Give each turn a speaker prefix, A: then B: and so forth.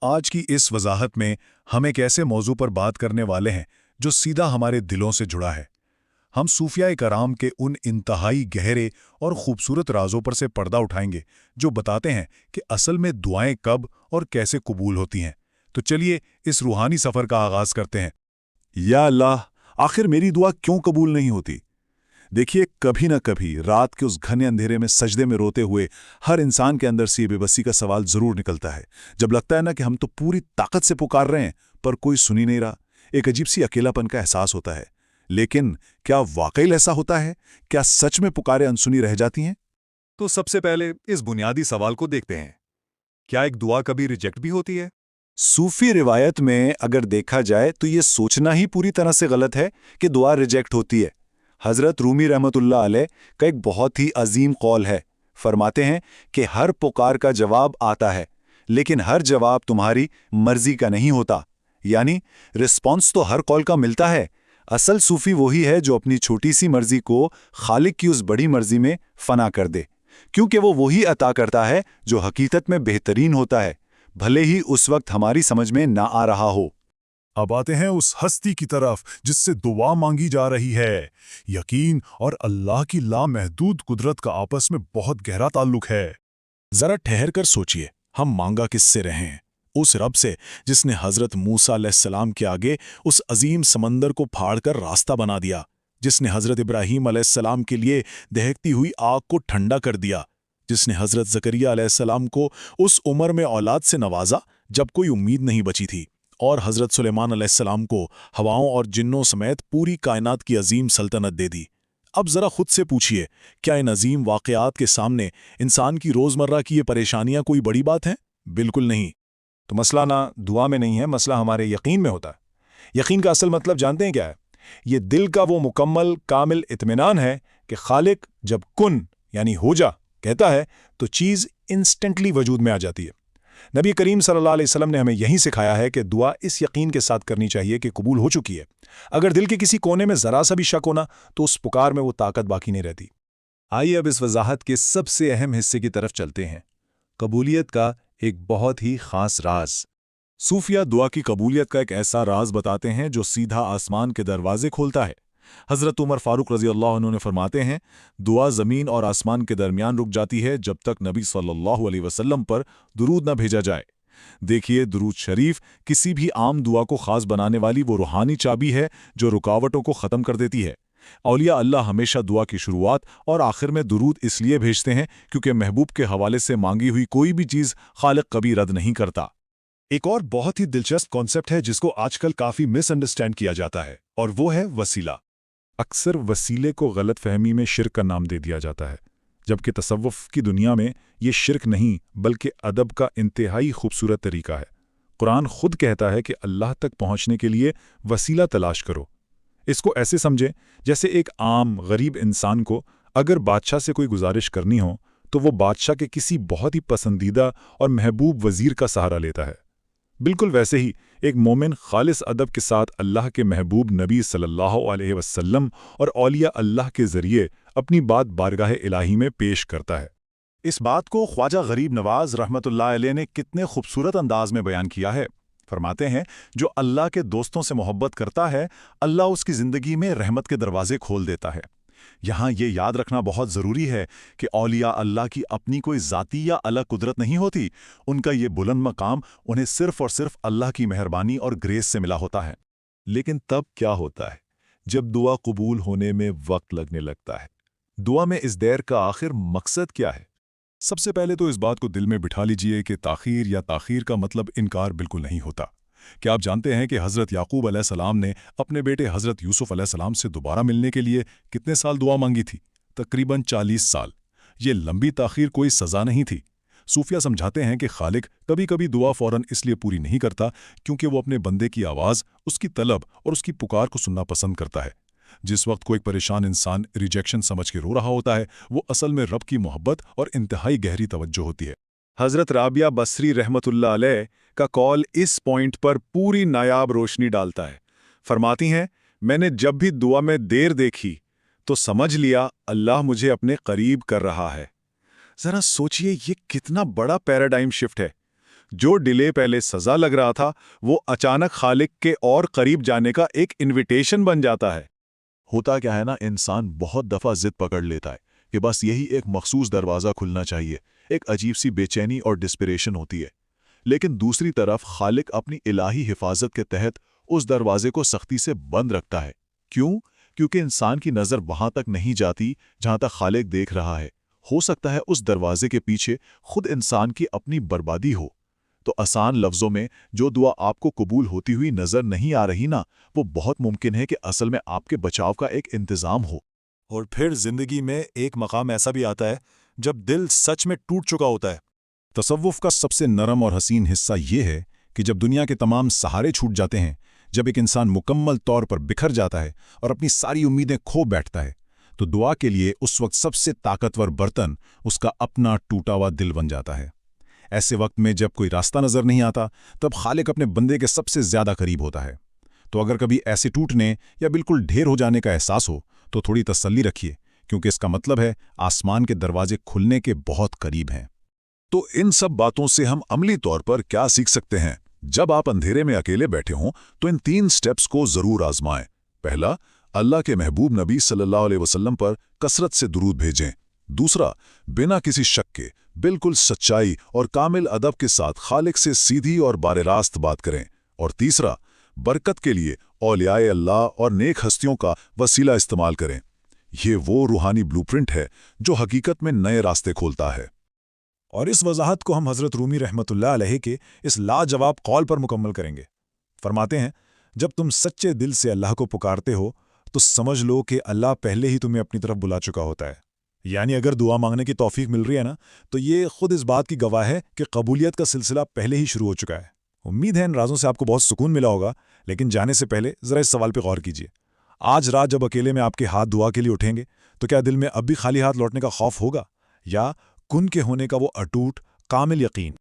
A: آج کی اس وضاحت میں ہم ایک ایسے موضوع پر بات کرنے والے ہیں جو سیدھا ہمارے دلوں سے جڑا ہے۔ ہم صوفیاء کرام کے ان انتہائی گہرے اور خوبصورت رازوں پر سے پردہ اٹھائیں گے جو بتاتے ہیں کہ اصل میں دعائیں کب اور کیسے قبول ہوتی ہیں۔ تو چلیے اس روحانی سفر کا آغاز کرتے ہیں۔
B: یا اللہ، آخر میری دعا کیوں قبول نہیں ہوتی؟ دیکھیے، کبھی نہ کبھی رات کے اس گھنے اندھیرے میں سجدے میں روتے ہوئے ہر انسان کے اندر سے یہ بے بسی کا سوال ضرور نکلتا ہے۔ جب لگتا ہے نا کہ ہم تو پوری طاقت سے پکار رہے ہیں پر کوئی سن ہی نہیں رہا، ایک عجیب سی اکیلا پن کا احساس ہوتا ہے۔ لیکن کیا واقعی ایسا ہوتا ہے؟ کیا سچ میں پکاریں انسنی رہ جاتی ہیں؟
A: تو سب سے پہلے اس بنیادی سوال کو دیکھتے ہیں، کیا ایک دعا کبھی ریجیکٹ بھی ہوتی ہے؟
B: صوفی روایت میں اگر دیکھا جائے تو یہ سوچنا ہی پوری طرح سے غلط ہے کہ دعا ریجیکٹ ہوتی ہے۔ حضرت رومی رحمت اللہ علیہ کا ایک بہت ہی عظیم قول ہے، فرماتے ہیں کہ ہر پکار کا جواب آتا ہے، لیکن ہر جواب تمہاری مرضی کا نہیں ہوتا، یعنی رسپانس تو ہر قول کا ملتا ہے۔ اصل صوفی وہی ہے جو اپنی چھوٹی سی مرضی کو خالق کی اس بڑی مرضی میں فنا کر دے، کیونکہ وہ وہی عطا کرتا ہے جو حقیقت میں بہترین ہوتا ہے، بھلے ہی اس وقت ہماری سمجھ میں نہ آ رہا ہو۔
A: اب آتے ہیں اس ہستی کی طرف جس سے دعا مانگی جا رہی ہے۔ یقین اور اللہ کی لامحدود قدرت کا آپس میں بہت گہرا تعلق ہے۔ ذرا ٹھہر کر سوچئے، ہم مانگا کس سے رہے ہیں؟ اس رب سے جس نے حضرت موسیٰ علیہ السلام کے آگے اس عظیم سمندر کو پھاڑ کر راستہ بنا دیا، جس نے حضرت ابراہیم علیہ السلام کے لیے دہکتی ہوئی آگ کو ٹھنڈا کر دیا، جس نے حضرت زکریا علیہ السلام کو اس عمر میں اولاد سے نوازا جب کوئی امید نہیں بچی تھی، اور حضرت سلیمان علیہ السلام کو ہواؤں اور جنوں سمیت پوری کائنات کی عظیم سلطنت دے دی۔ اب ذرا خود سے پوچھئے، کیا ان عظیم واقعات کے سامنے انسان کی روزمرہ کی یہ پریشانیاں کوئی بڑی بات ہیں؟ بالکل نہیں۔
C: تو مسئلہ نہ دعا میں نہیں ہے، مسئلہ ہمارے یقین میں ہوتا ہے۔ یقین کا اصل مطلب جانتے ہیں کیا ہے؟ یہ دل کا وہ مکمل کامل اطمینان ہے کہ خالق جب کن یعنی ہو جا کہتا ہے تو چیز انسٹنٹلی وجود میں آ جاتی ہے۔ نبی کریم صلی اللہ علیہ وسلم نے ہمیں یہی سکھایا ہے کہ دعا اس یقین کے ساتھ کرنی چاہیے کہ قبول ہو چکی ہے۔ اگر دل کے کسی کونے میں ذرا سا بھی شک ہونا تو اس پکار میں وہ طاقت باقی نہیں رہتی۔
A: آئیے اب اس وضاحت کے سب سے اہم حصے کی طرف چلتے ہیں، قبولیت کا ایک بہت ہی خاص راز۔ صوفیہ دعا کی قبولیت کا ایک ایسا راز بتاتے ہیں جو سیدھا آسمان کے دروازے کھولتا ہے۔ حضرت عمر فاروق رضی اللہ عنہ نے فرماتے ہیں، دعا زمین اور آسمان کے درمیان رک جاتی ہے جب تک نبی صلی اللہ علیہ وسلم پر درود نہ بھیجا جائے۔ دیکھیے، درود شریف کسی بھی عام دعا کو خاص بنانے والی وہ روحانی چابی ہے جو رکاوٹوں کو ختم کر دیتی ہے۔ اولیاء اللہ ہمیشہ دعا کی شروعات اور آخر میں درود اس لیے بھیجتے ہیں کیونکہ محبوب کے حوالے سے مانگی ہوئی کوئی بھی چیز خالق کبھی رد نہیں کرتا۔ ایک اور بہت ہی دلچسپ کانسیپٹ ہے جس کو آج کل کافی مس انڈرسٹینڈ کیا جاتا ہے، اور وہ ہے وسیلہ۔ اکثر وسیلے کو غلط فہمی میں شرک کا نام دے دیا جاتا ہے، جبکہ تصوف کی دنیا میں یہ شرک نہیں بلکہ ادب کا انتہائی خوبصورت طریقہ ہے۔ قرآن خود کہتا ہے کہ اللہ تک پہنچنے کے لیے وسیلہ تلاش کرو۔ اس کو ایسے سمجھیں جیسے ایک عام غریب انسان کو اگر بادشاہ سے کوئی گزارش کرنی ہو تو وہ بادشاہ کے کسی بہت ہی پسندیدہ اور محبوب وزیر کا سہارا لیتا ہے۔ بالکل ویسے ہی ایک مومن خالص ادب کے ساتھ اللہ کے محبوب نبی صلی اللہ علیہ وسلم اور اولیاء اللہ کے ذریعے اپنی بات بارگاہ الہی میں پیش کرتا ہے۔ اس بات کو خواجہ غریب نواز رحمت اللہ علیہ نے کتنے خوبصورت انداز میں بیان کیا ہے۔ فرماتے ہیں، جو اللہ کے دوستوں سے محبت کرتا ہے، اللہ اس کی زندگی میں رحمت کے دروازے کھول دیتا ہے۔ یہاں یہ یاد رکھنا بہت ضروری ہے کہ اولیاء اللہ کی اپنی کوئی ذاتی یا الگ قدرت نہیں ہوتی، ان کا یہ بلند مقام انہیں صرف اور صرف اللہ کی مہربانی اور گریس سے ملا ہوتا ہے۔ لیکن تب کیا ہوتا ہے جب دعا قبول ہونے میں وقت لگنے لگتا ہے؟ دعا میں اس دیر کا آخر مقصد کیا ہے؟ سب سے پہلے تو اس بات کو دل میں بٹھا لیجئے کہ تاخیر کا مطلب انکار بالکل نہیں ہوتا۔ کیا آپ جانتے ہیں کہ حضرت یعقوب علیہ السلام نے اپنے بیٹے حضرت یوسف علیہ السلام سے دوبارہ ملنے کے لیے کتنے سال دعا مانگی تھی؟ تقریباً 40 سال۔ یہ لمبی تاخیر کوئی سزا نہیں تھی۔ صوفیہ سمجھاتے ہیں کہ خالق کبھی کبھی دعا فوراً اس لیے پوری نہیں کرتا کیونکہ وہ اپنے بندے کی آواز، اس کی طلب اور اس کی پکار کو سننا پسند کرتا ہے۔ جس وقت کوئی پریشان انسان ریجیکشن سمجھ کے رو رہا ہوتا ہے، وہ اصل میں رب کی محبت اور انتہائی گہری توجہ ہوتی ہے۔ حضرت رابعہ بصری رحمت اللہ علیہ کا قول اس پوائنٹ پر پوری نایاب روشنی ڈالتا ہے۔ فرماتی ہیں، میں نے جب بھی دعا میں دیر دیکھی تو سمجھ لیا اللہ مجھے اپنے قریب کر رہا ہے۔ ذرا سوچئے، یہ کتنا بڑا پیراڈائم شفٹ ہے۔ جو ڈیلے پہلے سزا لگ رہا تھا وہ اچانک خالق کے اور قریب جانے کا ایک انویٹیشن بن جاتا ہے۔ ہوتا کیا ہے نا، انسان بہت دفعہ ضد پکڑ لیتا ہے کہ بس یہی ایک مخصوص دروازہ کھلنا چاہیے، ایک عجیب سی بے چینی اور ڈسپریشن ہوتی ہے۔ لیکن دوسری طرف خالق اپنی الہی حفاظت کے تحت اس دروازے کو سختی سے بند رکھتا ہے۔ کیوں؟ کیونکہ انسان کی نظر وہاں تک نہیں جاتی جہاں تک خالق دیکھ رہا ہے۔ ہو سکتا ہے اس دروازے کے پیچھے خود انسان کی اپنی بربادی ہو۔ تو آسان لفظوں میں جو دعا آپ کو قبول ہوتی ہوئی نظر نہیں آ رہی نا، وہ بہت ممکن ہے کہ اصل میں آپ کے بچاؤ کا ایک انتظام ہو۔
C: اور پھر زندگی میں ایک مقام ایسا بھی آتا ہے جب دل سچ میں ٹوٹ چکا ہوتا ہے۔
B: تصوف کا سب سے نرم اور حسین حصہ یہ ہے کہ جب دنیا کے تمام سہارے چھوٹ جاتے ہیں، جب ایک انسان مکمل طور پر بکھر جاتا ہے اور اپنی ساری امیدیں کھو بیٹھتا ہے، تو دعا کے لیے اس وقت سب سے طاقتور برتن اس کا اپنا ٹوٹا ہوا دل بن جاتا ہے۔ ایسے وقت میں جب کوئی راستہ نظر نہیں آتا، تب خالق اپنے بندے کے سب سے زیادہ قریب ہوتا ہے۔ تو اگر کبھی ایسے ٹوٹنے یا بالکل ڈھیر ہو جانے کا احساس ہو تو تھوڑی تسلی رکھیے، کیونکہ اس کا مطلب ہے آسمان کے دروازے کھلنے کے بہت قریب ہیں۔
A: تو ان سب باتوں سے ہم عملی طور پر کیا سیکھ سکتے ہیں؟ جب آپ اندھیرے میں اکیلے بیٹھے ہوں تو ان 3 سٹیپس کو ضرور آزمائیں۔ پہلا، اللہ کے محبوب نبی صلی اللہ علیہ وسلم پر کثرت سے درود بھیجیں۔ دوسرا، بنا کسی شک کے بالکل سچائی اور کامل ادب کے ساتھ خالق سے سیدھی اور بار راست بات کریں۔ اور تیسرا، برکت کے لیے اولیاء اللہ اور نیک ہستیوں کا وسیلہ استعمال کریں۔ یہ وہ روحانی بلو پرنٹ ہے جو حقیقت میں نئے راستے کھولتا ہے۔
C: اور اس وضاحت کو ہم حضرت رومی رحمۃ اللہ علیہ کے اس لاجواب قول پر مکمل کریں گے۔ فرماتے ہیں، جب تم سچے دل سے اللہ کو پکارتے ہو تو سمجھ لو کہ اللہ پہلے ہی تمہیں اپنی طرف بلا چکا ہوتا ہے۔ یعنی اگر دعا مانگنے کی توفیق مل رہی ہے نا، تو یہ خود اس بات کی گواہ ہے کہ قبولیت کا سلسلہ پہلے ہی شروع ہو چکا ہے۔ امید ہے ان رازوں سے آپ کو بہت سکون ملا ہوگا، لیکن جانے سے پہلے ذرا اس سوال پہ غور کیجیے۔ آج رات جب اکیلے میں آپ کے ہاتھ دعا کے لیے اٹھیں گے تو کیا دل میں اب بھی خالی ہاتھ لوٹنے کا خوف ہوگا، یا کن کے ہونے کا وہ اٹوٹ کامل یقین؟